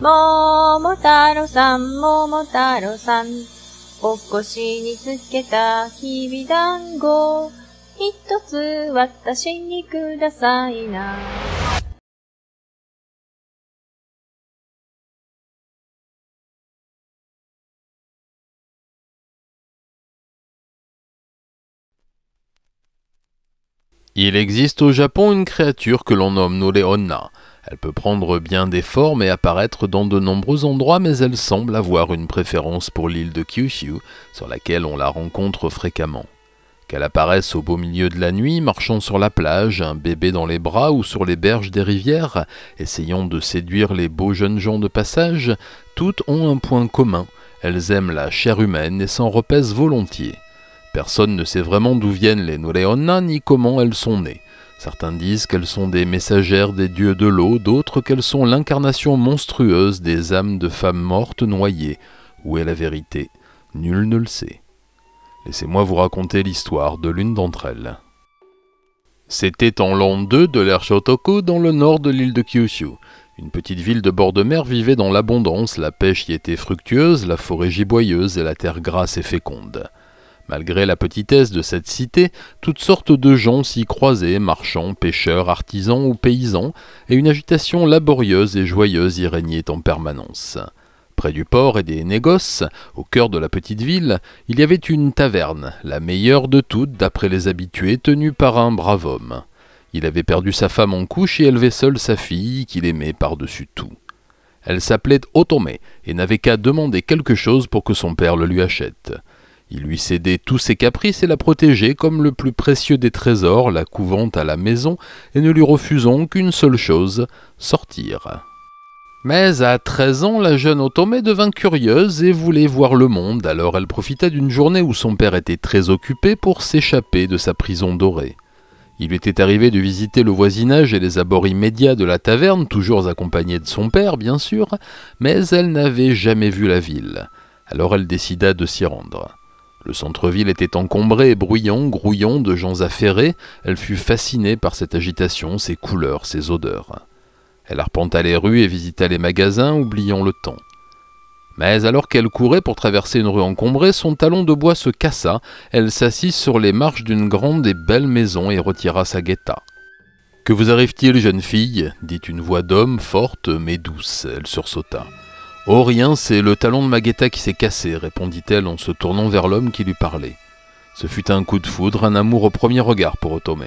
桃太郎さん、桃太郎さん。お腰につけたきびだんご。一つ私にくださいな。Il existe au Japon une créature que l'on nomme Noreonna. Elle peut prendre bien des formes et apparaître dans de nombreux endroits, mais elle semble avoir une préférence pour l'île de Kyushu, sur laquelle on la rencontre fréquemment. Qu'elle apparaisse au beau milieu de la nuit, marchant sur la plage, un bébé dans les bras ou sur les berges des rivières, essayant de séduire les beaux jeunes gens de passage, toutes ont un point commun, elles aiment la chair humaine et s'en repaissent volontiers. Personne ne sait vraiment d'où viennent les Noreonna ni comment elles sont nées. Certains disent qu'elles sont des messagères des dieux de l'eau, d'autres qu'elles sont l'incarnation monstrueuse des âmes de femmes mortes noyées. Où est la vérité? Nul ne le sait. Laissez-moi vous raconter l'histoire de l'une d'entre elles. C'était en l'an 2 de l'ère Shotoku, dans le nord de l'île de Kyushu. Une petite ville de bord de mer vivait dans l'abondance, la pêche y était fructueuse, la forêt giboyeuse et la terre grasse et féconde. Malgré la petitesse de cette cité, toutes sortes de gens s'y croisaient, marchands, pêcheurs, artisans ou paysans, et une agitation laborieuse et joyeuse y régnait en permanence. Près du port et des négoces, au cœur de la petite ville, il y avait une taverne, la meilleure de toutes d'après les habitués, tenue par un brave homme. Il avait perdu sa femme en couche et élevait seul sa fille, qu'il aimait par-dessus tout. Elle s'appelait Otome, et n'avait qu'à demander quelque chose pour que son père le lui achète. Il lui cédait tous ses caprices et la protégeait comme le plus précieux des trésors, la couvant à la maison et ne lui refusant qu'une seule chose, sortir. Mais à 13 ans, la jeune Otome devint curieuse et voulait voir le monde, alors elle profita d'une journée où son père était très occupé pour s'échapper de sa prison dorée. Il lui était arrivé de visiter le voisinage et les abords immédiats de la taverne, toujours accompagnée de son père, bien sûr, mais elle n'avait jamais vu la ville. Alors elle décida de s'y rendre. Le centre-ville était encombré et bruyant, grouillant de gens affairés. Elle fut fascinée par cette agitation, ses couleurs, ses odeurs. Elle arpenta les rues et visita les magasins, oubliant le temps. Mais alors qu'elle courait pour traverser une rue encombrée, son talon de bois se cassa. Elle s'assit sur les marches d'une grande et belle maison et retira sa guetta. « Que vous arrive-t-il, jeune fille » dit une voix d'homme, forte mais douce. Elle sursauta. « Oh rien, c'est le talon de ma guetta qui s'est cassé » répondit-elle en se tournant vers l'homme qui lui parlait. Ce fut un coup de foudre, un amour au premier regard pour Otome.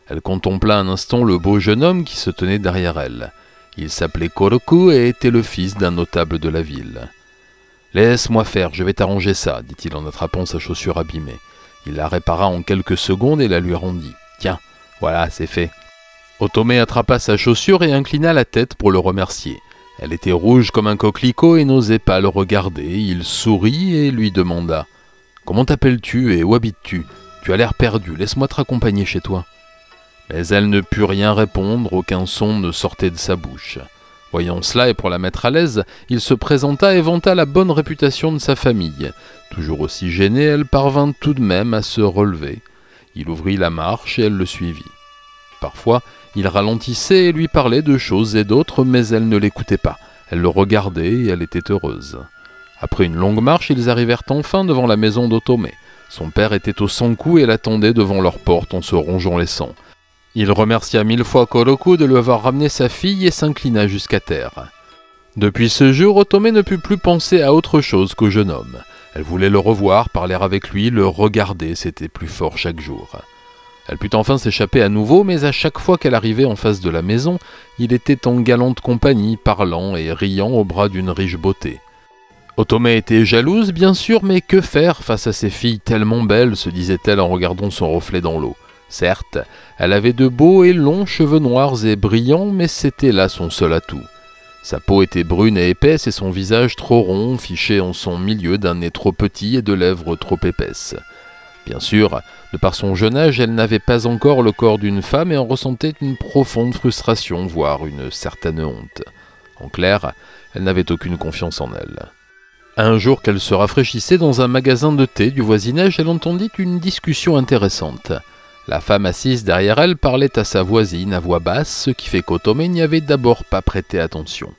Elle contempla un instant le beau jeune homme qui se tenait derrière elle. Il s'appelait Koroku et était le fils d'un notable de la ville. « Laisse-moi faire, je vais t'arranger ça » dit-il en attrapant sa chaussure abîmée. Il la répara en quelques secondes et la lui rendit. « Tiens, voilà, c'est fait. » Otome attrapa sa chaussure et inclina la tête pour le remercier. Elle était rouge comme un coquelicot et n'osait pas le regarder. Il sourit et lui demanda « Comment t'appelles-tu et où habites-tu? Tu as l'air perdu, laisse-moi te raccompagner chez toi. » Mais elle ne put rien répondre, aucun son ne sortait de sa bouche. Voyant cela et pour la mettre à l'aise, il se présenta et vanta la bonne réputation de sa famille. Toujours aussi gênée, elle parvint tout de même à se relever. Il ouvrit la marche et elle le suivit. Parfois, il ralentissait et lui parlait de choses et d'autres, mais elle ne l'écoutait pas. Elle le regardait et elle était heureuse. Après une longue marche, ils arrivèrent enfin devant la maison d'Otome. Son père était au Sanku et l'attendait devant leur porte en se rongeant les sangs. Il remercia 1000 fois Koroku de lui avoir ramené sa fille et s'inclina jusqu'à terre. Depuis ce jour, Otome ne put plus penser à autre chose qu'au jeune homme. Elle voulait le revoir, parler avec lui, le regarder, c'était plus fort chaque jour. Elle put enfin s'échapper à nouveau, mais à chaque fois qu'elle arrivait en face de la maison, il était en galante compagnie, parlant et riant au bras d'une riche beauté. Otome était jalouse, bien sûr, mais que faire face à ces filles tellement belles, se disait-elle en regardant son reflet dans l'eau. Certes, elle avait de beaux et longs cheveux noirs et brillants, mais c'était là son seul atout. Sa peau était brune et épaisse et son visage trop rond, fiché en son milieu d'un nez trop petit et de lèvres trop épaisses. Bien sûr, de par son jeune âge, elle n'avait pas encore le corps d'une femme et en ressentait une profonde frustration, voire une certaine honte. En clair, elle n'avait aucune confiance en elle. Un jour qu'elle se rafraîchissait dans un magasin de thé du voisinage, elle entendit une discussion intéressante. La femme assise derrière elle parlait à sa voisine à voix basse, ce qui fait qu'Otome n'y avait d'abord pas prêté attention.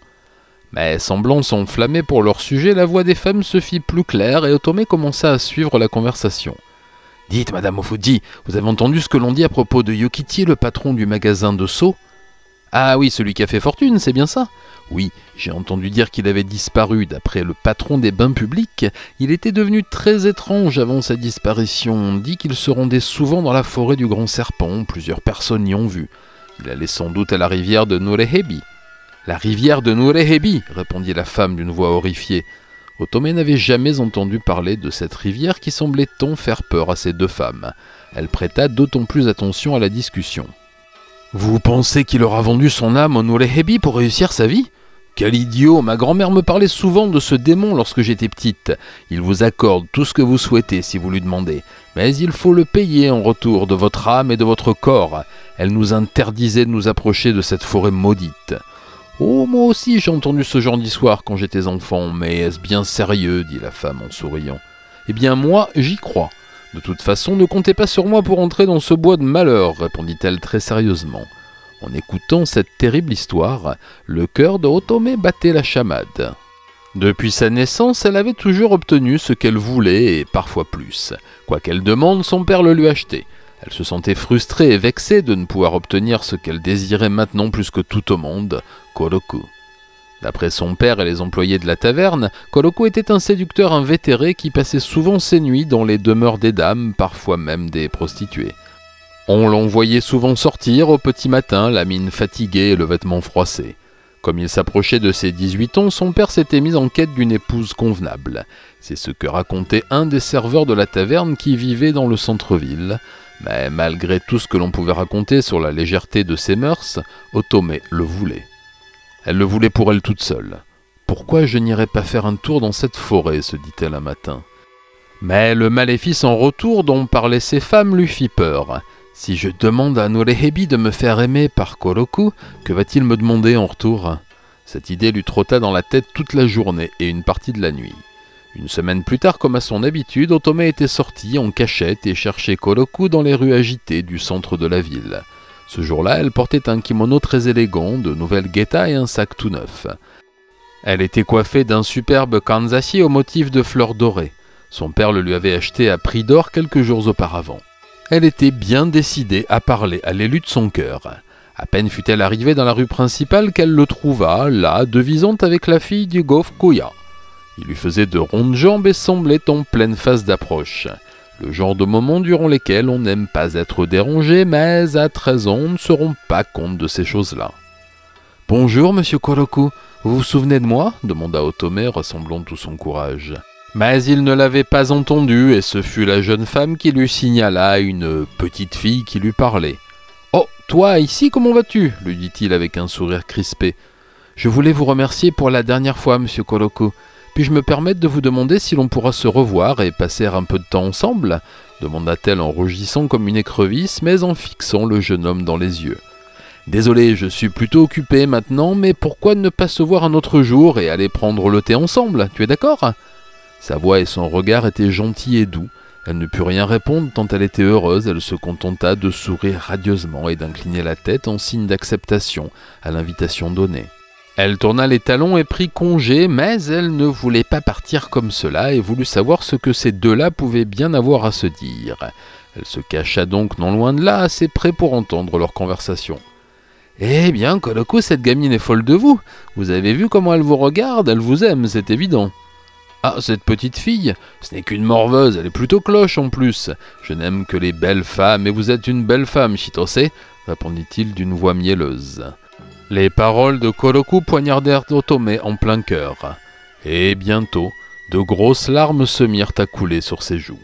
Mais semblant s'enflammer pour leur sujet, la voix des femmes se fit plus claire et Otome commença à suivre la conversation. « Dites, Madame Ofuji, vous avez entendu ce que l'on dit à propos de Yokichi, le patron du magasin de seaux ? » « Ah oui, celui qui a fait fortune, c'est bien ça ? » ?»« Oui, j'ai entendu dire qu'il avait disparu. D'après le patron des bains publics, il était devenu très étrange avant sa disparition. On dit qu'il se rendait souvent dans la forêt du Grand Serpent. Plusieurs personnes y ont vu. Il allait sans doute à la rivière de Nurehebi. »« La rivière de Nurehebi !» répondit la femme d'une voix horrifiée. Otome n'avait jamais entendu parler de cette rivière qui semblait tant faire peur à ces deux femmes. Elle prêta d'autant plus attention à la discussion. « Vous pensez qu'il aura vendu son âme au Nurehebi pour réussir sa vie ? Quel idiot! Ma grand-mère me parlait souvent de ce démon lorsque j'étais petite. Il vous accorde tout ce que vous souhaitez si vous lui demandez. Mais il faut le payer en retour de votre âme et de votre corps. Elle nous interdisait de nous approcher de cette forêt maudite. » « Oh, moi aussi j'ai entendu ce genre d'histoire quand j'étais enfant, mais est-ce bien sérieux ?» dit la femme en souriant. « Eh bien moi, j'y crois. De toute façon, ne comptez pas sur moi pour entrer dans ce bois de malheur, répondit-elle très sérieusement. En écoutant cette terrible histoire, le cœur de Otome battait la chamade. Depuis sa naissance, elle avait toujours obtenu ce qu'elle voulait et parfois plus. Quoi qu'elle demande, son père le lui achetait. Elle se sentait frustrée et vexée de ne pouvoir obtenir ce qu'elle désirait maintenant plus que tout au monde, Koroku. D'après son père et les employés de la taverne, Koroku était un séducteur invétéré qui passait souvent ses nuits dans les demeures des dames, parfois même des prostituées. On l'en voyait souvent sortir au petit matin, la mine fatiguée et le vêtement froissé. Comme il s'approchait de ses 18 ans, son père s'était mis en quête d'une épouse convenable. C'est ce que racontait un des serveurs de la taverne qui vivait dans le centre-ville. Mais malgré tout ce que l'on pouvait raconter sur la légèreté de ses mœurs, Otome le voulait. Elle le voulait pour elle toute seule. « Pourquoi je n'irais pas faire un tour dans cette forêt ?» se dit-elle un matin. Mais le maléfice en retour dont parlaient ces femmes lui fit peur. Si je demande à Nurehebi de me faire aimer par Koroku, que va-t-il me demander en retour ? Cette idée lui trotta dans la tête toute la journée et une partie de la nuit. Une semaine plus tard, comme à son habitude, Otome était sortie en cachette et cherchait Koroku dans les rues agitées du centre de la ville. Ce jour-là, elle portait un kimono très élégant, de nouvelles guettas et un sac tout neuf. Elle était coiffée d'un superbe kanzashi au motif de fleurs dorées. Son père le lui avait acheté à prix d'or quelques jours auparavant. Elle était bien décidée à parler à l'élu de son cœur. À peine fut-elle arrivée dans la rue principale qu'elle le trouva, là, devisant avec la fille du Gofukuya. Il lui faisait de rondes jambes et semblait en pleine phase d'approche. Le genre de moment durant lesquels on n'aime pas être dérangé, mais à 13 ans, on ne se rend pas compte de ces choses-là. « Bonjour, monsieur Koroku, vous vous souvenez de moi ?» demanda Otome, rassemblant tout son courage. Mais il ne l'avait pas entendu, et ce fut la jeune femme qui lui signala une petite fille qui lui parlait. « Oh, toi, ici, comment vas-tu ?» lui dit-il avec un sourire crispé. « Je voulais vous remercier pour la dernière fois, monsieur Koroku. Puis-je me permettre de vous demander si l'on pourra se revoir et passer un peu de temps ensemble ?» demanda-t-elle en rougissant comme une écrevisse, mais en fixant le jeune homme dans les yeux. « Désolé, je suis plutôt occupé maintenant, mais pourquoi ne pas se voir un autre jour et aller prendre le thé ensemble? Tu es d'accord ?» Sa voix et son regard étaient gentils et doux. Elle ne put rien répondre tant elle était heureuse, elle se contenta de sourire radieusement et d'incliner la tête en signe d'acceptation à l'invitation donnée. Elle tourna les talons et prit congé, mais elle ne voulait pas partir comme cela et voulut savoir ce que ces deux-là pouvaient bien avoir à se dire. Elle se cacha donc non loin de là, assez près pour entendre leur conversation. « Eh bien, Koroku, cette gamine est folle de vous. Vous avez vu comment elle vous regarde, elle vous aime, c'est évident. » « Ah, cette petite fille, ce n'est qu'une morveuse, elle est plutôt cloche en plus. Je n'aime que les belles femmes, et vous êtes une belle femme, Chitose, répondit-il d'une voix mielleuse. Les paroles de Koroku poignardèrent Otome en plein cœur. Et bientôt, de grosses larmes se mirent à couler sur ses joues.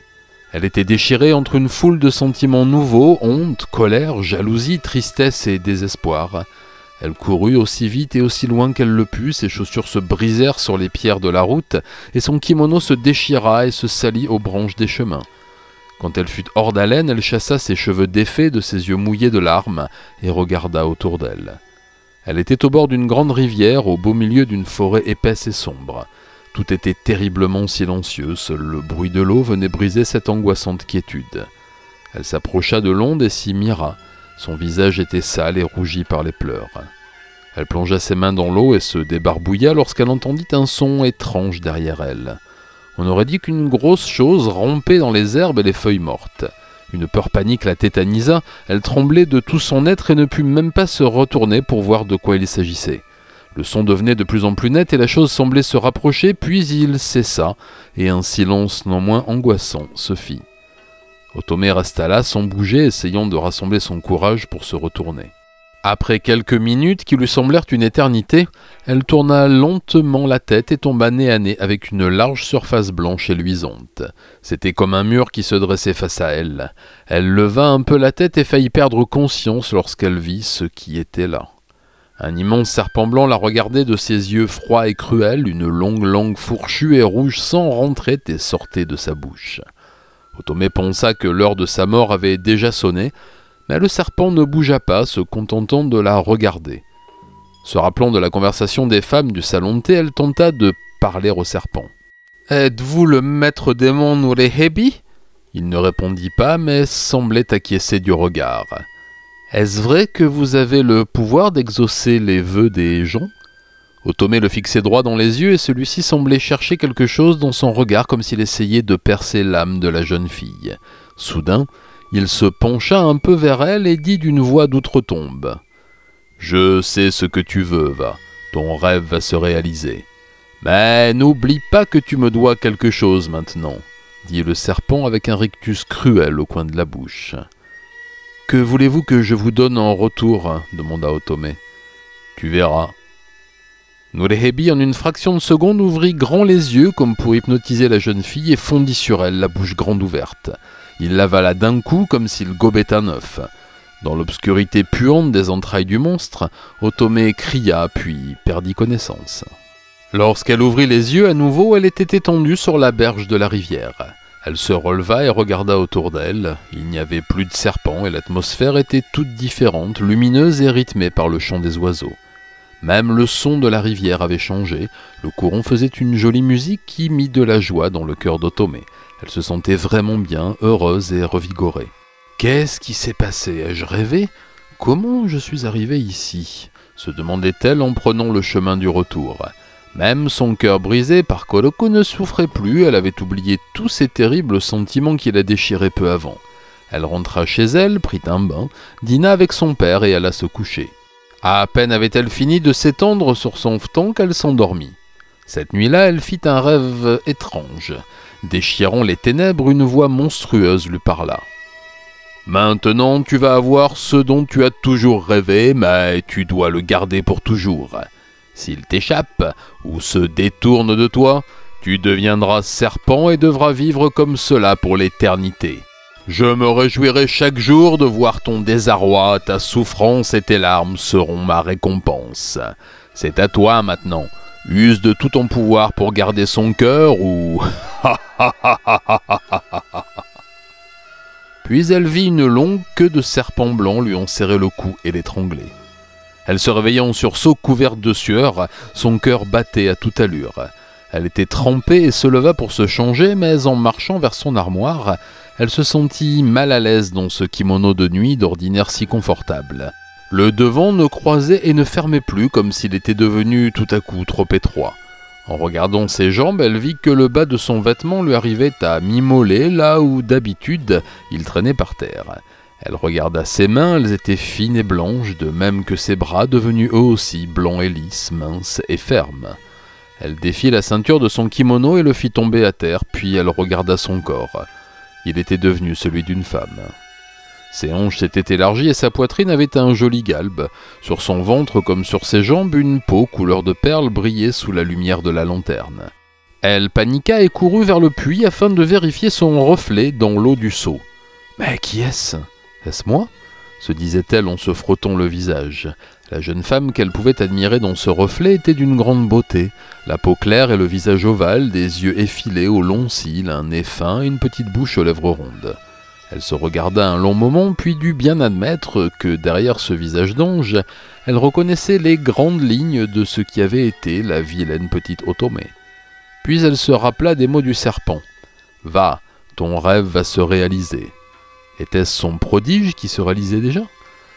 Elle était déchirée entre une foule de sentiments nouveaux, honte, colère, jalousie, tristesse et désespoir. Elle courut aussi vite et aussi loin qu'elle le put, ses chaussures se brisèrent sur les pierres de la route, et son kimono se déchira et se salit aux branches des chemins. Quand elle fut hors d'haleine, elle chassa ses cheveux défaits de ses yeux mouillés de larmes et regarda autour d'elle. Elle était au bord d'une grande rivière, au beau milieu d'une forêt épaisse et sombre. Tout était terriblement silencieux, seul le bruit de l'eau venait briser cette angoissante quiétude. Elle s'approcha de l'onde et s'y mira. Son visage était sale et rougi par les pleurs. Elle plongea ses mains dans l'eau et se débarbouilla lorsqu'elle entendit un son étrange derrière elle. On aurait dit qu'une grosse chose rampait dans les herbes et les feuilles mortes. Une peur panique la tétanisa, elle tremblait de tout son être et ne put même pas se retourner pour voir de quoi il s'agissait. Le son devenait de plus en plus net et la chose semblait se rapprocher, puis il cessa, et un silence non moins angoissant se fit. Otome resta là sans bouger, essayant de rassembler son courage pour se retourner. Après quelques minutes qui lui semblèrent une éternité, elle tourna lentement la tête et tomba nez à nez avec une large surface blanche et luisante. C'était comme un mur qui se dressait face à elle. Elle leva un peu la tête et faillit perdre conscience lorsqu'elle vit ce qui était là. Un immense serpent blanc la regardait de ses yeux froids et cruels, une longue langue fourchue et rouge sang rentrait et sortait de sa bouche. Otome pensa que l'heure de sa mort avait déjà sonné, mais le serpent ne bougea pas, se contentant de la regarder. Se rappelant de la conversation des femmes du salon de thé, elle tenta de parler au serpent. « Êtes-vous le maître démon Nurehebi » Il ne répondit pas, mais semblait acquiescer du regard. « Est-ce vrai que vous avez le pouvoir d'exaucer les vœux des gens ?» Otome le fixait droit dans les yeux et celui-ci semblait chercher quelque chose dans son regard comme s'il essayait de percer l'âme de la jeune fille. Soudain, il se pencha un peu vers elle et dit d'une voix d'outre-tombe. « Je sais ce que tu veux, va. Ton rêve va se réaliser. Mais n'oublie pas que tu me dois quelque chose maintenant, » dit le serpent avec un rictus cruel au coin de la bouche. « Que voulez-vous que je vous donne en retour » demanda Otome. « Tu verras. » Nurehebi, en une fraction de seconde, ouvrit grand les yeux comme pour hypnotiser la jeune fille et fondit sur elle, la bouche grande ouverte. Il l'avala d'un coup comme s'il gobait un œuf. Dans l'obscurité puante des entrailles du monstre, Otome cria puis perdit connaissance. Lorsqu'elle ouvrit les yeux à nouveau, elle était étendue sur la berge de la rivière. Elle se releva et regarda autour d'elle. Il n'y avait plus de serpents et l'atmosphère était toute différente, lumineuse et rythmée par le chant des oiseaux. Même le son de la rivière avait changé, le courant faisait une jolie musique qui mit de la joie dans le cœur d'Otome. Elle se sentait vraiment bien, heureuse et revigorée. « Qu'est-ce qui s'est passé? Ai-je rêvé? Comment je suis arrivée ici ?» se demandait-elle en prenant le chemin du retour. Même son cœur brisé par Koroku ne souffrait plus, elle avait oublié tous ces terribles sentiments qui la déchiraient peu avant. Elle rentra chez elle, prit un bain, dîna avec son père et alla se coucher. À peine avait-elle fini de s'étendre sur son futon qu'elle s'endormit. Cette nuit-là, elle fit un rêve étrange. Déchirant les ténèbres, une voix monstrueuse lui parla. « Maintenant, tu vas avoir ce dont tu as toujours rêvé, mais tu dois le garder pour toujours. S'il t'échappe ou se détourne de toi, tu deviendras serpent et devras vivre comme cela pour l'éternité. Je me réjouirai chaque jour de voir ton désarroi, ta souffrance et tes larmes seront ma récompense. C'est à toi maintenant. Use de tout ton pouvoir pour garder son cœur ou... » Puis elle vit une longue queue de serpent blanc lui enserrer le cou et l'étrangler. Elle se réveilla en sursaut couverte de sueur, son cœur battait à toute allure. Elle était trempée et se leva pour se changer, mais en marchant vers son armoire, elle se sentit mal à l'aise dans ce kimono de nuit d'ordinaire si confortable. Le devant ne croisait et ne fermait plus comme s'il était devenu tout à coup trop étroit. En regardant ses jambes, elle vit que le bas de son vêtement lui arrivait à mi-mollet, là où d'habitude il traînait par terre. Elle regarda ses mains, elles étaient fines et blanches, de même que ses bras devenus eux aussi blancs et lisses, minces et fermes. Elle défit la ceinture de son kimono et le fit tomber à terre, puis elle regarda son corps. Il était devenu celui d'une femme. Ses hanches s'étaient élargies et sa poitrine avait un joli galbe. Sur son ventre comme sur ses jambes, une peau couleur de perle brillait sous la lumière de la lanterne. Elle paniqua et courut vers le puits afin de vérifier son reflet dans l'eau du seau. « Mais qui est-ce ? Est-ce moi ?» se disait-elle en se frottant le visage. La jeune femme qu'elle pouvait admirer dans ce reflet était d'une grande beauté. La peau claire et le visage ovale, des yeux effilés aux longs cils, un nez fin et une petite bouche aux lèvres rondes. Elle se regarda un long moment, puis dut bien admettre que derrière ce visage d'ange, elle reconnaissait les grandes lignes de ce qui avait été la vilaine petite Otome. Puis elle se rappela des mots du serpent. « Va, ton rêve va se réaliser. » Était-ce son prodige qui se réalisait déjà ?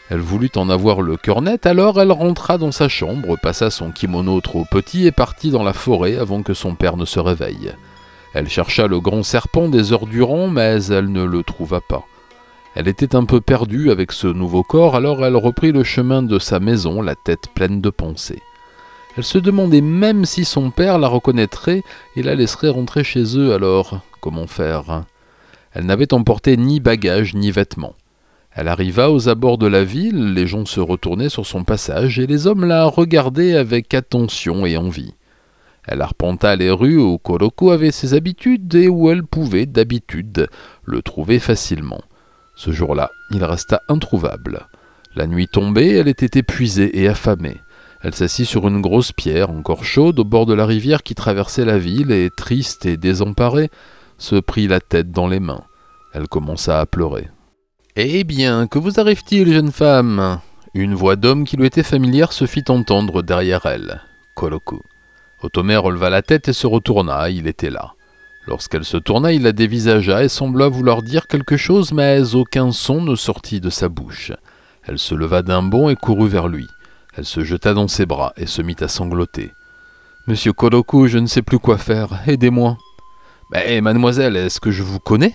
Elle voulut en avoir le cœur net, alors elle rentra dans sa chambre, passa son kimono trop petit et partit dans la forêt avant que son père ne se réveille. Elle chercha le grand serpent des heures durant, mais elle ne le trouva pas. Elle était un peu perdue avec ce nouveau corps, alors elle reprit le chemin de sa maison, la tête pleine de pensées. Elle se demandait même si son père la reconnaîtrait et la laisserait rentrer chez eux, alors comment faire? Elle n'avait emporté ni bagages ni vêtements. Elle arriva aux abords de la ville, les gens se retournaient sur son passage et les hommes la regardaient avec attention et envie. Elle arpenta les rues où Koroku avait ses habitudes et où elle pouvait, d'habitude, le trouver facilement. Ce jour-là, il resta introuvable. La nuit tombée, elle était épuisée et affamée. Elle s'assit sur une grosse pierre, encore chaude, au bord de la rivière qui traversait la ville et, triste et désemparée, se prit la tête dans les mains. Elle commença à pleurer. « Eh bien, que vous arrive-t-il, jeune femme ?» Une voix d'homme qui lui était familière se fit entendre derrière elle. Koroku. Otome releva la tête et se retourna, il était là. Lorsqu'elle se tourna, il la dévisagea et sembla vouloir dire quelque chose, mais aucun son ne sortit de sa bouche. Elle se leva d'un bond et courut vers lui. Elle se jeta dans ses bras et se mit à sangloter. « Monsieur Koroku, je ne sais plus quoi faire, aidez-moi. »« Mais mademoiselle, est-ce que je vous connais ? »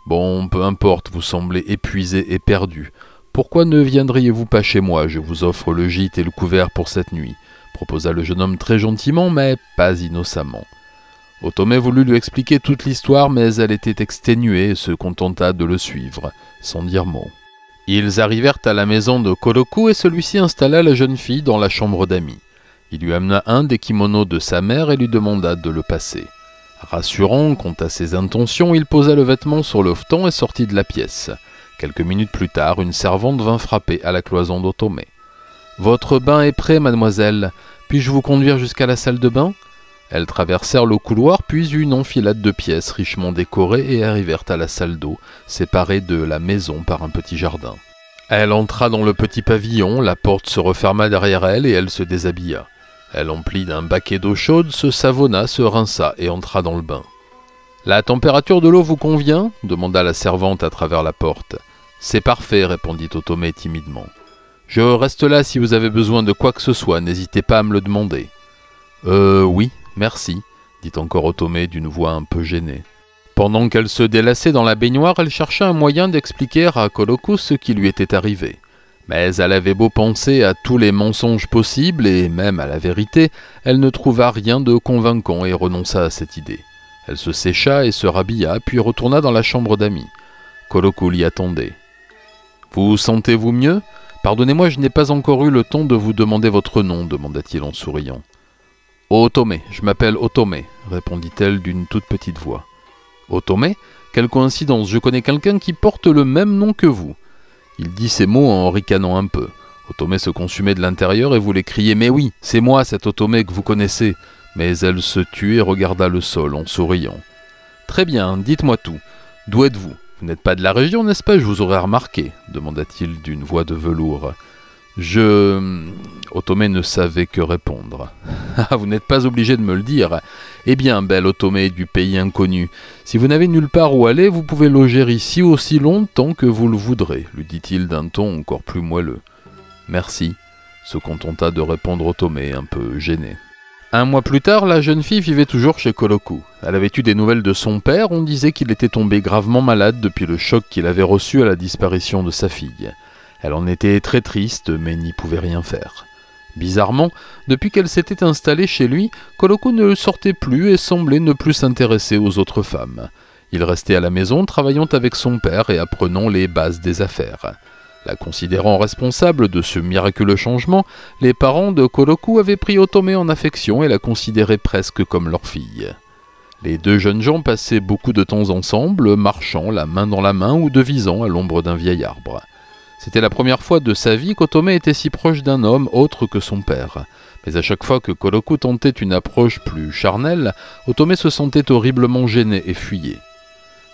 « Bon, peu importe, vous semblez épuisé et perdu. Pourquoi ne viendriez-vous pas chez moi? Je vous offre le gîte et le couvert pour cette nuit, » proposa le jeune homme très gentiment, mais pas innocemment. Otome voulut lui expliquer toute l'histoire, mais elle était exténuée et se contenta de le suivre, sans dire mot. Ils arrivèrent à la maison de Koroku et celui-ci installa la jeune fille dans la chambre d'amis. Il lui amena un des kimonos de sa mère et lui demanda de le passer. Rassurant quant à ses intentions, il posa le vêtement sur le futon et sortit de la pièce. Quelques minutes plus tard, une servante vint frapper à la cloison d'Otome. « Votre bain est prêt, mademoiselle. Puis-je vous conduire jusqu'à la salle de bain ?» Elles traversèrent le couloir, puis une enfilade de pièces richement décorées et arrivèrent à la salle d'eau, séparée de la maison par un petit jardin. Elle entra dans le petit pavillon, la porte se referma derrière elle et elle se déshabilla. Elle emplit d'un baquet d'eau chaude, se savonna, se rinça et entra dans le bain. « La température de l'eau vous convient ?» demanda la servante à travers la porte. « C'est parfait, » répondit Otome timidement. « Je reste là si vous avez besoin de quoi que ce soit, n'hésitez pas à me le demander. »« Oui, merci, » dit encore Otome d'une voix un peu gênée. Pendant qu'elle se délaçait dans la baignoire, elle chercha un moyen d'expliquer à Koroku ce qui lui était arrivé. Mais elle avait beau penser à tous les mensonges possibles, et même à la vérité, elle ne trouva rien de convaincant et renonça à cette idée. Elle se sécha et se rhabilla, puis retourna dans la chambre d'amis. Koroku l'y attendait. « Vous sentez-vous mieux ? Pardonnez-moi, je n'ai pas encore eu le temps de vous demander votre nom, demanda-t-il en souriant. « Otome, je m'appelle Otome, répondit-elle d'une toute petite voix. « Otome ? Quelle coïncidence, je connais quelqu'un qui porte le même nom que vous. » Il dit ces mots en ricanant un peu. Otome se consumait de l'intérieur et voulait crier « Mais oui, c'est moi, cet Otome que vous connaissez !» Mais elle se tut et regarda le sol en souriant. « Très bien, dites-moi tout. D'où êtes-vous? Vous n'êtes pas de la région, n'est-ce pas? Je vous aurais remarqué, » demanda-t-il d'une voix de velours. Otome ne savait que répondre. « Ah, vous n'êtes pas obligé de me le dire. Eh bien, belle Otome du pays inconnu, si vous n'avez nulle part où aller, vous pouvez loger ici aussi longtemps que vous le voudrez, » lui dit-il d'un ton encore plus moelleux. « Merci, » se contenta de répondre Otome, un peu gêné. Un mois plus tard, la jeune fille vivait toujours chez Koroku. Elle avait eu des nouvelles de son père, on disait qu'il était tombé gravement malade depuis le choc qu'il avait reçu à la disparition de sa fille. Elle en était très triste, mais n'y pouvait rien faire. Bizarrement, depuis qu'elle s'était installée chez lui, Koroku ne sortait plus et semblait ne plus s'intéresser aux autres femmes. Il restait à la maison, travaillant avec son père et apprenant les bases des affaires. La considérant responsable de ce miraculeux changement, les parents de Koroku avaient pris Otome en affection et la considéraient presque comme leur fille. Les deux jeunes gens passaient beaucoup de temps ensemble, marchant la main dans la main ou devisant à l'ombre d'un vieil arbre. C'était la première fois de sa vie qu'Otome était si proche d'un homme autre que son père. Mais à chaque fois que Koroku tentait une approche plus charnelle, Otome se sentait horriblement gêné et fuyait.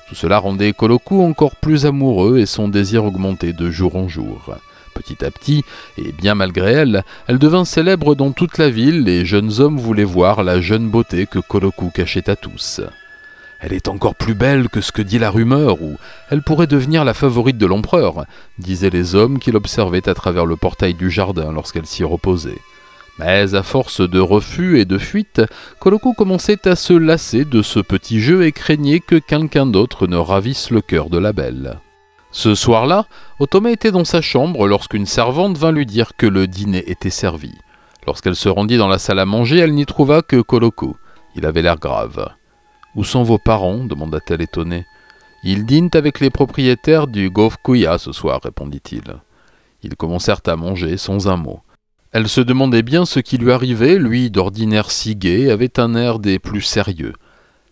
Tout cela rendait Koroku encore plus amoureux et son désir augmentait de jour en jour. Petit à petit, et bien malgré elle, elle devint célèbre dans toute la ville, les jeunes hommes voulaient voir la jeune beauté que Koroku cachait à tous. Elle est encore plus belle que ce que dit la rumeur, ou elle pourrait devenir la favorite de l'empereur, disaient les hommes qui l'observaient à travers le portail du jardin lorsqu'elle s'y reposait. Mais à force de refus et de fuite, Koloku commençait à se lasser de ce petit jeu et craignait que quelqu'un d'autre ne ravisse le cœur de la belle. Ce soir-là, Otome était dans sa chambre lorsqu'une servante vint lui dire que le dîner était servi. Lorsqu'elle se rendit dans la salle à manger, elle n'y trouva que Koloku. Il avait l'air grave. « Où sont vos parents » demanda-t-elle étonnée. « Ils dînent avec les propriétaires du Gofkuya ce soir » répondit-il. Ils commencèrent à manger sans un mot. Elle se demandait bien ce qui lui arrivait, lui d'ordinaire si gai, avait un air des plus sérieux.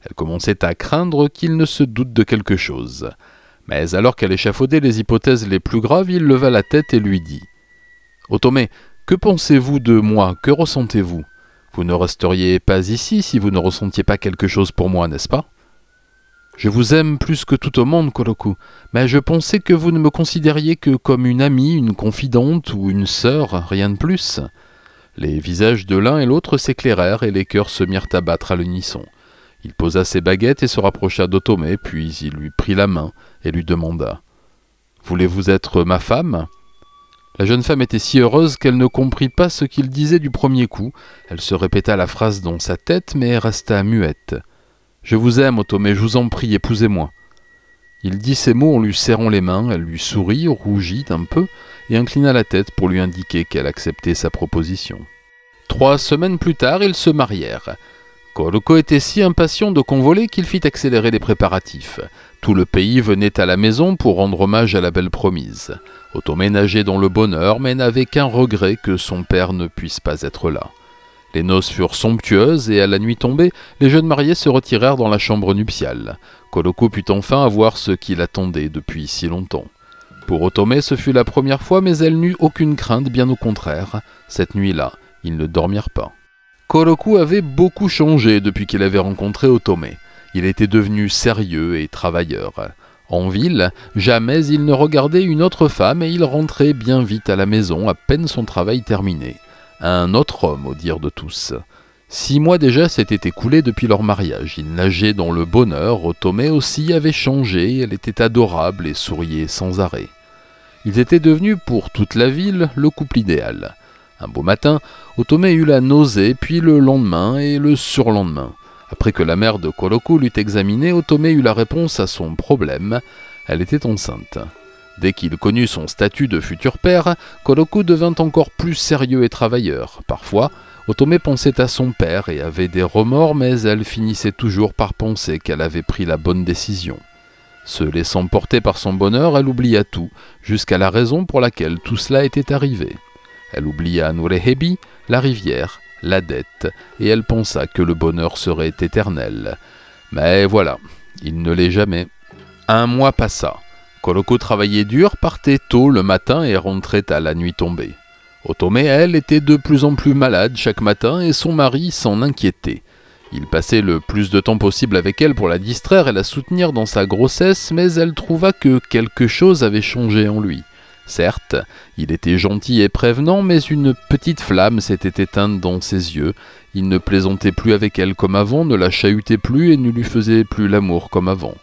Elle commençait à craindre qu'il ne se doute de quelque chose. Mais alors qu'elle échafaudait les hypothèses les plus graves, il leva la tête et lui dit « Otome, que pensez-vous de moi? Que ressentez-vous? Vous ne resteriez pas ici si vous ne ressentiez pas quelque chose pour moi, n'est-ce pas? Je vous aime plus que tout au monde, Koloku, mais je pensais que vous ne me considériez que comme une amie, une confidente ou une sœur, rien de plus. » Les visages de l'un et l'autre s'éclairèrent et les cœurs se mirent à battre à l'unisson. Il posa ses baguettes et se rapprocha d'Otome, puis il lui prit la main et lui demanda « Voulez-vous être ma femme ?» La jeune femme était si heureuse qu'elle ne comprit pas ce qu'il disait du premier coup. Elle se répéta la phrase dans sa tête, mais resta muette. « Je vous aime, Otome, je vous en prie, épousez-moi. » Il dit ces mots en lui serrant les mains, elle lui sourit, rougit un peu, et inclina la tête pour lui indiquer qu'elle acceptait sa proposition. 3 semaines plus tard, ils se marièrent. Koloku était si impatient de convoler qu'il fit accélérer les préparatifs. Tout le pays venait à la maison pour rendre hommage à la belle promise. Otome nageait dans le bonheur, mais n'avait qu'un regret que son père ne puisse pas être là. Les noces furent somptueuses et à la nuit tombée, les jeunes mariés se retirèrent dans la chambre nuptiale. Koloku put enfin avoir ce qu'il attendait depuis si longtemps. Pour Otome, ce fut la première fois, mais elle n'eut aucune crainte, bien au contraire. Cette nuit-là, ils ne dormirent pas. Koloku avait beaucoup changé depuis qu'il avait rencontré Otome. Il était devenu sérieux et travailleur. En ville, jamais il ne regardait une autre femme et il rentrait bien vite à la maison, à peine son travail terminé. Un autre homme, au dire de tous. 6 mois déjà s'étaient écoulés depuis leur mariage. Il nageait dans le bonheur, Otome aussi avait changé, elle était adorable et souriait sans arrêt. Ils étaient devenus pour toute la ville le couple idéal. Un beau matin, Otome eut la nausée, puis le lendemain et le surlendemain. Après que la mère de Koloku l'eut examiné, Otome eut la réponse à son problème. Elle était enceinte. Dès qu'il connut son statut de futur père, Koloku devint encore plus sérieux et travailleur. Parfois, Otome pensait à son père et avait des remords, mais elle finissait toujours par penser qu'elle avait pris la bonne décision. Se laissant porter par son bonheur, elle oublia tout, jusqu'à la raison pour laquelle tout cela était arrivé. Elle oublia Nurehebi, la rivière, la dette, et elle pensa que le bonheur serait éternel. Mais voilà, il ne l'est jamais. 1 mois passa. Koloku travaillait dur, partait tôt le matin et rentrait à la nuit tombée. Otome, elle, était de plus en plus malade chaque matin et son mari s'en inquiétait. Il passait le plus de temps possible avec elle pour la distraire et la soutenir dans sa grossesse, mais elle trouva que quelque chose avait changé en lui. Certes, il était gentil et prévenant, mais une petite flamme s'était éteinte dans ses yeux. Il ne plaisantait plus avec elle comme avant, ne la chahutait plus et ne lui faisait plus l'amour comme avant.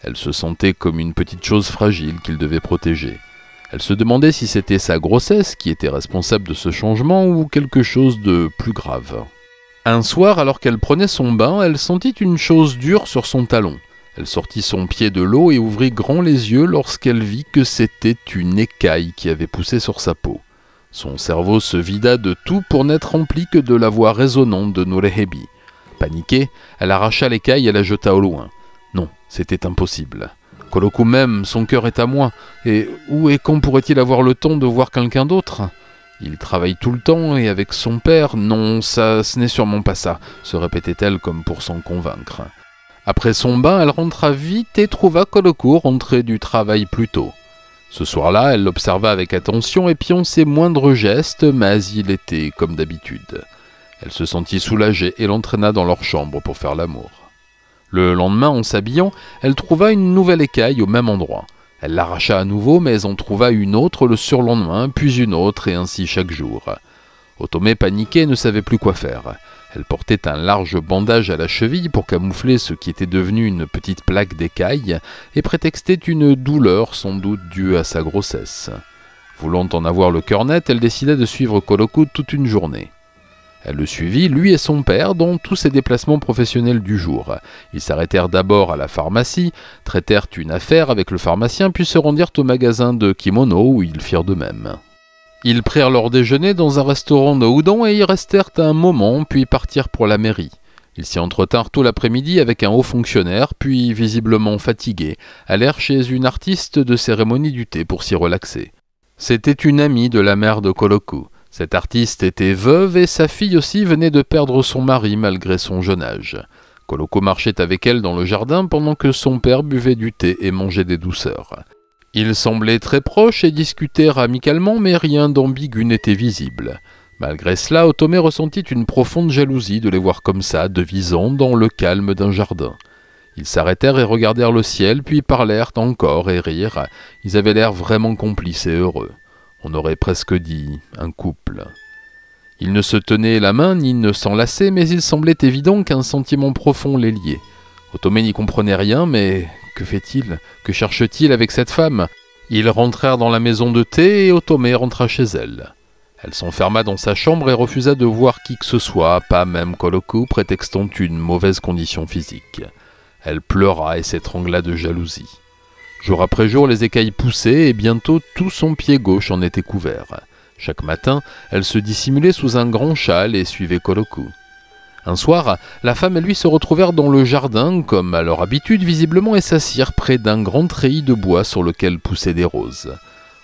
Elle se sentait comme une petite chose fragile qu'il devait protéger. Elle se demandait si c'était sa grossesse qui était responsable de ce changement ou quelque chose de plus grave. Un soir, alors qu'elle prenait son bain, elle sentit une chose dure sur son talon. Elle sortit son pied de l'eau et ouvrit grand les yeux lorsqu'elle vit que c'était une écaille qui avait poussé sur sa peau. Son cerveau se vida de tout pour n'être rempli que de la voix résonnante de Nurehebi. Paniquée, elle arracha l'écaille et la jeta au loin. Non, c'était impossible. Koloku même, son cœur est à moi, et où et quand pourrait-il avoir le temps de voir quelqu'un d'autre ? Il travaille tout le temps, et avec son père, non, ça, ce n'est sûrement pas ça, se répétait-elle comme pour s'en convaincre. Après son bain, elle rentra vite et trouva Koloku rentré du travail plus tôt. Ce soir-là, elle l'observa avec attention, épiant ses moindres gestes, mais il était comme d'habitude. Elle se sentit soulagée et l'entraîna dans leur chambre pour faire l'amour. Le lendemain, en s'habillant, elle trouva une nouvelle écaille au même endroit. Elle l'arracha à nouveau, mais en trouva une autre le surlendemain, puis une autre, et ainsi chaque jour. Otome paniquait et ne savait plus quoi faire. Elle portait un large bandage à la cheville pour camoufler ce qui était devenu une petite plaque d'écaille et prétextait une douleur sans doute due à sa grossesse. Voulant en avoir le cœur net, elle décida de suivre Koloku toute une journée. Elle le suivit, lui et son père, dans tous ses déplacements professionnels du jour. Ils s'arrêtèrent d'abord à la pharmacie, traitèrent une affaire avec le pharmacien, puis se rendirent au magasin de kimono où ils firent de même. Ils prirent leur déjeuner dans un restaurant de udon et y restèrent un moment, puis partirent pour la mairie. Ils s'y entretinrent tout l'après-midi avec un haut fonctionnaire, puis, visiblement fatigués, allèrent chez une artiste de cérémonie du thé pour s'y relaxer. C'était une amie de la mère de Koloku. Cette artiste était veuve et sa fille aussi venait de perdre son mari malgré son jeune âge. Koloku marchait avec elle dans le jardin pendant que son père buvait du thé et mangeait des douceurs. Ils semblaient très proches et discutèrent amicalement, mais rien d'ambigu n'était visible. Malgré cela, Otome ressentit une profonde jalousie de les voir comme ça, devisant dans le calme d'un jardin. Ils s'arrêtèrent et regardèrent le ciel, puis parlèrent encore et rirent. Ils avaient l'air vraiment complices et heureux. On aurait presque dit un couple. Ils ne se tenaient la main ni ne s'enlaçaient, mais il semblait évident qu'un sentiment profond les liait. Otome n'y comprenait rien, mais que fait-il? Que cherche-t-il avec cette femme? Ils rentrèrent dans la maison de thé et Otome rentra chez elle. Elle s'enferma dans sa chambre et refusa de voir qui que ce soit, pas même Koloku, prétextant une mauvaise condition physique. Elle pleura et s'étrangla de jalousie. Jour après jour, les écailles poussaient et bientôt tout son pied gauche en était couvert. Chaque matin, elle se dissimulait sous un grand châle et suivait Koloku. Un soir, la femme et lui se retrouvèrent dans le jardin, comme à leur habitude visiblement, et s'assirent près d'un grand treillis de bois sur lequel poussaient des roses.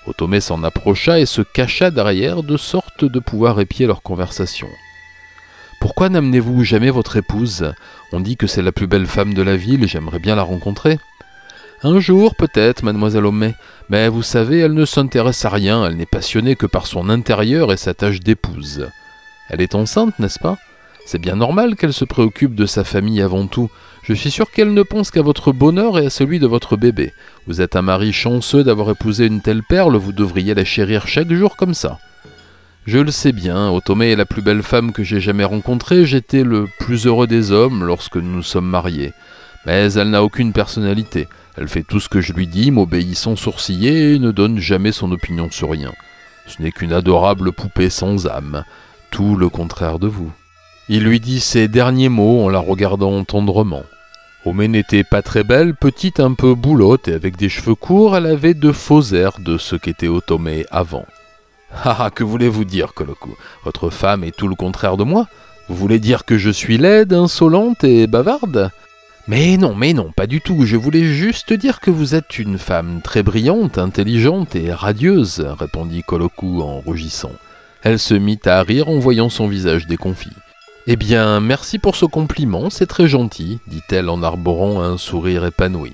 Otome s'en approcha et se cacha derrière, de sorte de pouvoir épier leur conversation. « Pourquoi n'amenez-vous jamais votre épouse? On dit que c'est la plus belle femme de la ville et j'aimerais bien la rencontrer. » « Un jour, peut-être, mademoiselle Ome, mais vous savez, elle ne s'intéresse à rien, elle n'est passionnée que par son intérieur et sa tâche d'épouse. Elle est enceinte, n'est-ce pas? C'est bien normal qu'elle se préoccupe de sa famille avant tout. Je suis sûr qu'elle ne pense qu'à votre bonheur et à celui de votre bébé. Vous êtes un mari chanceux d'avoir épousé une telle perle, vous devriez la chérir chaque jour comme ça. » Je le sais bien, Otome est la plus belle femme que j'ai jamais rencontrée, j'étais le plus heureux des hommes lorsque nous nous sommes mariés. Mais elle n'a aucune personnalité. Elle fait tout ce que je lui dis, m'obéit sans sourciller et ne donne jamais son opinion sur rien. Ce n'est qu'une adorable poupée sans âme, tout le contraire de vous. Il lui dit ces derniers mots en la regardant tendrement. Ome n'était pas très belle, petite, un peu boulotte et avec des cheveux courts, elle avait de faux airs de ce qu'était Otome avant. « Ah, que voulez-vous dire, Koloku? Votre femme est tout le contraire de moi? Vous voulez dire que je suis laide, insolente et bavarde ?» Mais non, pas du tout. Je voulais juste dire que vous êtes une femme très brillante, intelligente et radieuse, répondit Koloku en rougissant. Elle se mit à rire en voyant son visage déconfit. Eh bien, merci pour ce compliment, c'est très gentil, dit-elle en arborant un sourire épanoui.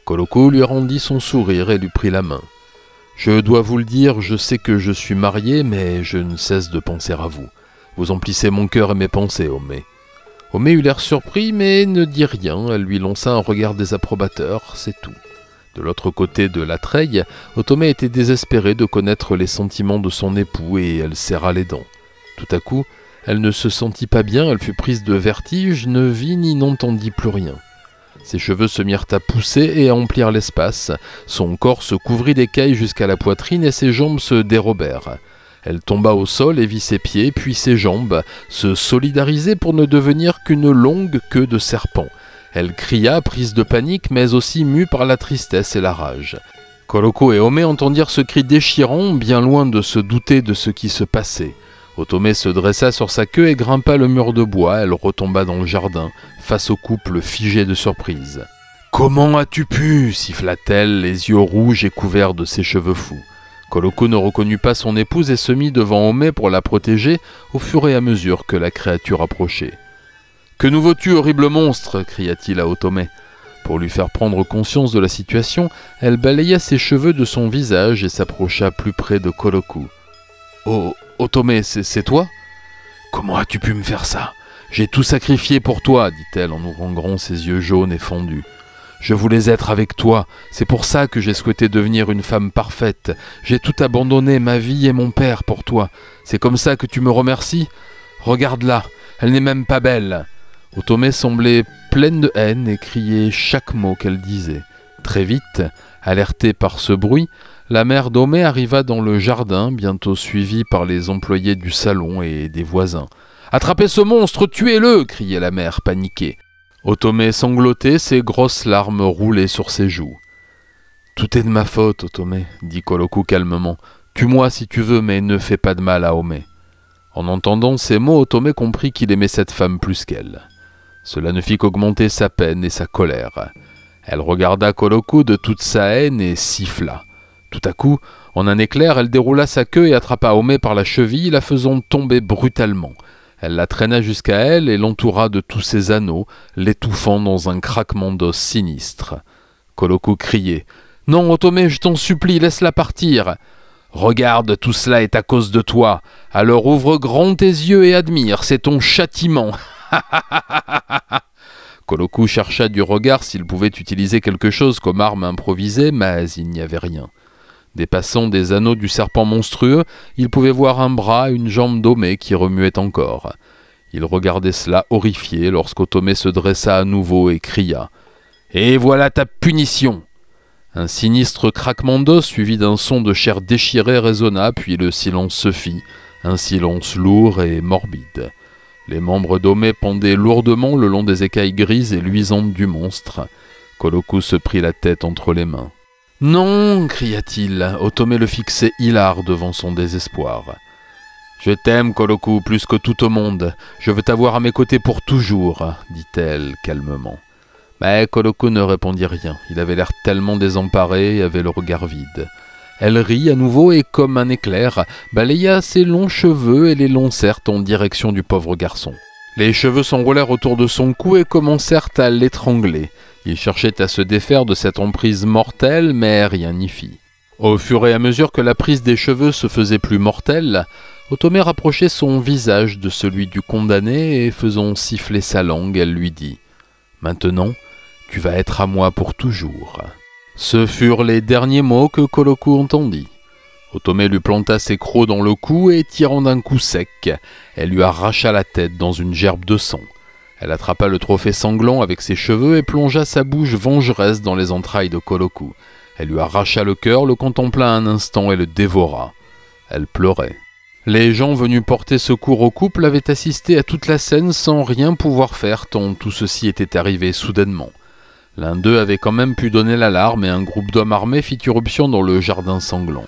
Koloku lui rendit son sourire et lui prit la main. Je dois vous le dire, je sais que je suis marié, mais je ne cesse de penser à vous. Vous emplissez mon cœur et mes pensées, Ome. Ome eut l'air surpris, mais ne dit rien. Elle lui lança un regard désapprobateur, c'est tout. De l'autre côté de la treille, Otome était désespérée de connaître les sentiments de son époux et elle serra les dents. Tout à coup, elle ne se sentit pas bien, elle fut prise de vertige, ne vit ni n'entendit plus rien. Ses cheveux se mirent à pousser et à emplir l'espace, son corps se couvrit d'écailles jusqu'à la poitrine et ses jambes se dérobèrent. Elle tomba au sol et vit ses pieds, puis ses jambes, se solidariser pour ne devenir qu'une longue queue de serpent. Elle cria, prise de panique, mais aussi mue par la tristesse et la rage. Koloku et Ome entendirent ce cri déchirant, bien loin de se douter de ce qui se passait. Otome se dressa sur sa queue et grimpa le mur de bois, elle retomba dans le jardin, face au couple figé de surprise. « Comment as-tu pu » siffla-t-elle, les yeux rouges et couverts de ses cheveux fous. Koloku ne reconnut pas son épouse et se mit devant Ome pour la protéger au fur et à mesure que la créature approchait. « Que nous veux-tu, horrible monstre » cria-t-il à Otome. Pour lui faire prendre conscience de la situation, elle balaya ses cheveux de son visage et s'approcha plus près de Koloku. « Oh, Otome, c'est toi ? Comment as-tu pu me faire ça ? J'ai tout sacrifié pour toi, dit-elle en ouvrant grand ses yeux jaunes et fendus. Je voulais être avec toi, c'est pour ça que j'ai souhaité devenir une femme parfaite. J'ai tout abandonné, ma vie et mon père, pour toi. C'est comme ça que tu me remercies? Regarde-la, elle n'est même pas belle. » Otome semblait pleine de haine et criait chaque mot qu'elle disait. Très vite, alertée par ce bruit, la mère d'Ome arriva dans le jardin, bientôt suivie par les employés du salon et des voisins. « Attrapez ce monstre, tuez-le » criait la mère, paniquée. Otome sanglotait, ses grosses larmes roulaient sur ses joues. « Tout est de ma faute, Otome, » dit Koloku calmement. « Tue-moi si tu veux, mais ne fais pas de mal à Ome. » En entendant ces mots, Otome comprit qu'il aimait cette femme plus qu'elle. Cela ne fit qu'augmenter sa peine et sa colère. Elle regarda Koloku de toute sa haine et siffla. Tout à coup, en un éclair, elle déroula sa queue et attrapa Ome par la cheville, la faisant tomber brutalement. Elle la traîna jusqu'à elle et l'entoura de tous ses anneaux, l'étouffant dans un craquement d'os sinistre. Koloku criait « Non, Otome, je t'en supplie, laisse-la partir !»« Regarde, tout cela est à cause de toi. Alors ouvre grand tes yeux et admire, c'est ton châtiment. » Koloku chercha du regard s'il pouvait utiliser quelque chose comme arme improvisée, mais il n'y avait rien. Dépassant des anneaux du serpent monstrueux, il pouvait voir un bras et une jambe d'Ome qui remuaient encore. Il regardait cela horrifié lorsqu'Otome se dressa à nouveau et cria « Et voilà ta punition !» Un sinistre craquement d'os suivi d'un son de chair déchirée résonna, puis le silence se fit, un silence lourd et morbide. Les membres d'Ome pendaient lourdement le long des écailles grises et luisantes du monstre. Koloku se prit la tête entre les mains. « Non !» cria-t-il. Otome le fixait hilar devant son désespoir. « Je t'aime, Koloku, plus que tout au monde. Je veux t'avoir à mes côtés pour toujours, » dit-elle calmement. Mais Koloku ne répondit rien. Il avait l'air tellement désemparé et avait le regard vide. Elle rit à nouveau et, comme un éclair, balaya ses longs cheveux et les lancèrent en direction du pauvre garçon. Les cheveux s'enroulèrent autour de son cou et commencèrent à l'étrangler. Il cherchait à se défaire de cette emprise mortelle, mais rien n'y fit. Au fur et à mesure que la prise des cheveux se faisait plus mortelle, Otome rapprochait son visage de celui du condamné et, faisant siffler sa langue, elle lui dit « Maintenant, tu vas être à moi pour toujours. » Ce furent les derniers mots que Koloku entendit. Otome lui planta ses crocs dans le cou et, tirant d'un coup sec, elle lui arracha la tête dans une gerbe de sang. Elle attrapa le trophée sanglant avec ses cheveux et plongea sa bouche vengeresse dans les entrailles de Koloku. Elle lui arracha le cœur, le contempla un instant et le dévora. Elle pleurait. Les gens venus porter secours au couple avaient assisté à toute la scène sans rien pouvoir faire tant tout ceci était arrivé soudainement. L'un d'eux avait quand même pu donner l'alarme et un groupe d'hommes armés fit irruption dans le jardin sanglant.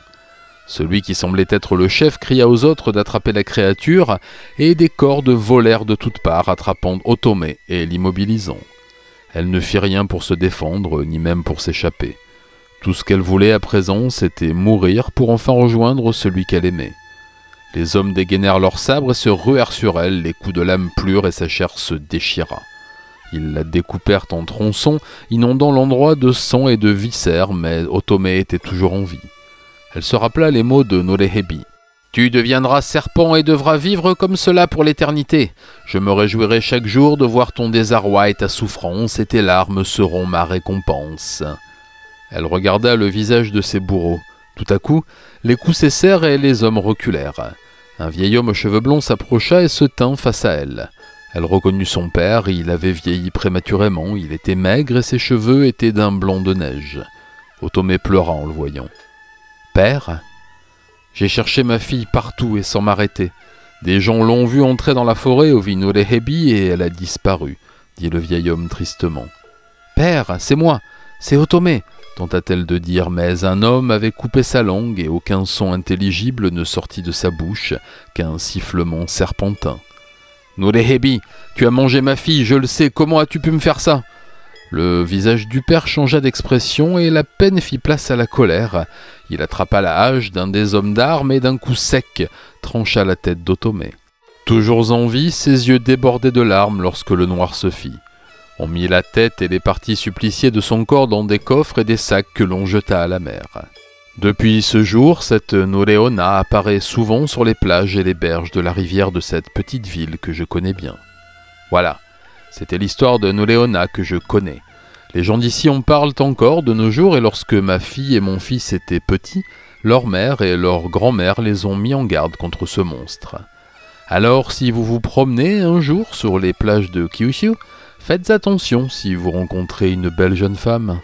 Celui qui semblait être le chef cria aux autres d'attraper la créature et des cordes volèrent de toutes parts attrapant Otome et l'immobilisant. Elle ne fit rien pour se défendre ni même pour s'échapper. Tout ce qu'elle voulait à présent c'était mourir pour enfin rejoindre celui qu'elle aimait. Les hommes dégainèrent leurs sabres et se ruèrent sur elle, les coups de lame plurent et sa chair se déchira. Ils la découpèrent en tronçons, inondant l'endroit de sang et de viscères, mais Otome était toujours en vie. Elle se rappela les mots de Norehebi. « Tu deviendras serpent et devras vivre comme cela pour l'éternité. Je me réjouirai chaque jour de voir ton désarroi et ta souffrance, et tes larmes seront ma récompense. » Elle regarda le visage de ses bourreaux. Tout à coup, les coups cessèrent et les hommes reculèrent. Un vieil homme aux cheveux blonds s'approcha et se tint face à elle. Elle reconnut son père, il avait vieilli prématurément, il était maigre et ses cheveux étaient d'un blanc de neige. Otome pleura en le voyant. « Père ? J'ai cherché ma fille partout et sans m'arrêter. Des gens l'ont vue entrer dans la forêt au Norehebi et elle a disparu, dit le vieil homme tristement. « Père, c'est moi, c'est Otome !» tenta-t-elle de dire, mais un homme avait coupé sa langue et aucun son intelligible ne sortit de sa bouche qu'un sifflement serpentin. « Norehebi, tu as mangé ma fille, je le sais, comment as-tu pu me faire ça ?» Le visage du père changea d'expression et la peine fit place à la colère. Il attrapa la hache d'un des hommes d'armes et d'un coup sec trancha la tête d'Otome. Toujours en vie, ses yeux débordaient de larmes lorsque le noir se fit. On mit la tête et les parties suppliciées de son corps dans des coffres et des sacs que l'on jeta à la mer. Depuis ce jour, cette Noreona apparaît souvent sur les plages et les berges de la rivière de cette petite ville que je connais bien. Voilà, c'était l'histoire de Noreona que je connais. Les gens d'ici en parlent encore de nos jours et lorsque ma fille et mon fils étaient petits, leur mère et leur grand-mère les ont mis en garde contre ce monstre. Alors si vous vous promenez un jour sur les plages de Kyushu, faites attention si vous rencontrez une belle jeune femme.